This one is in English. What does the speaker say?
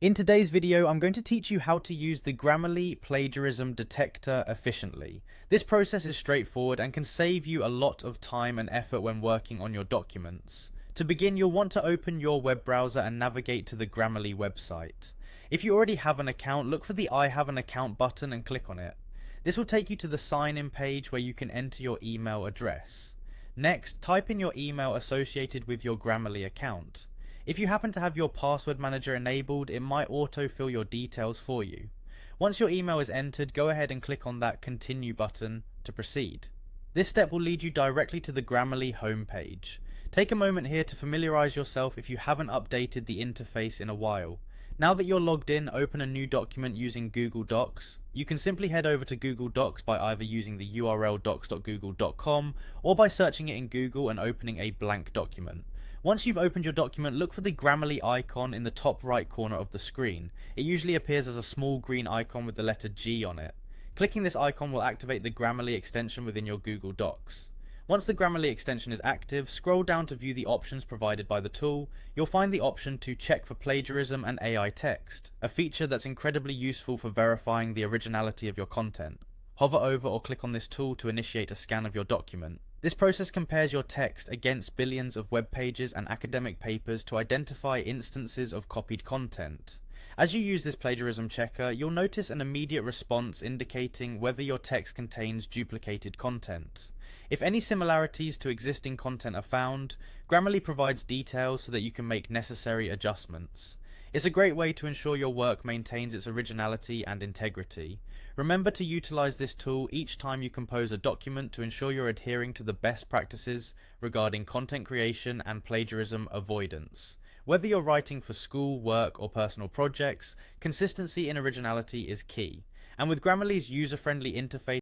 In today's video, I'm going to teach you how to use the Grammarly Plagiarism Detector efficiently. This process is straightforward and can save you a lot of time and effort when working on your documents. To begin, you'll want to open your web browser and navigate to the Grammarly website. If you already have an account, look for the I have an account button and click on it. This will take you to the sign in page where you can enter your email address. Next, type in your email associated with your Grammarly account. If you happen to have your password manager enabled, it might autofill your details for you. Once your email is entered, go ahead and click on that continue button to proceed. This step will lead you directly to the Grammarly homepage. Take a moment here to familiarize yourself if you haven't updated the interface in a while. Now that you're logged in, open a new document using Google Docs. You can simply head over to Google Docs by either using the URL docs.google.com or by searching it in Google and opening a blank document. Once you've opened your document, look for the Grammarly icon in the top right corner of the screen. It usually appears as a small green icon with the letter G on it. Clicking this icon will activate the Grammarly extension within your Google Docs. Once the Grammarly extension is active, scroll down to view the options provided by the tool. You'll find the option to check for plagiarism and AI text, a feature that's incredibly useful for verifying the originality of your content. Hover over or click on this tool to initiate a scan of your document. This process compares your text against billions of web pages and academic papers to identify instances of copied content. As you use this plagiarism checker, you'll notice an immediate response indicating whether your text contains duplicated content. If any similarities to existing content are found, Grammarly provides details so that you can make necessary adjustments. It's a great way to ensure your work maintains its originality and integrity. Remember to utilize this tool each time you compose a document to ensure you're adhering to the best practices regarding content creation and plagiarism avoidance. Whether you're writing for school, work, or personal projects, consistency in originality is key. And with Grammarly's user-friendly interface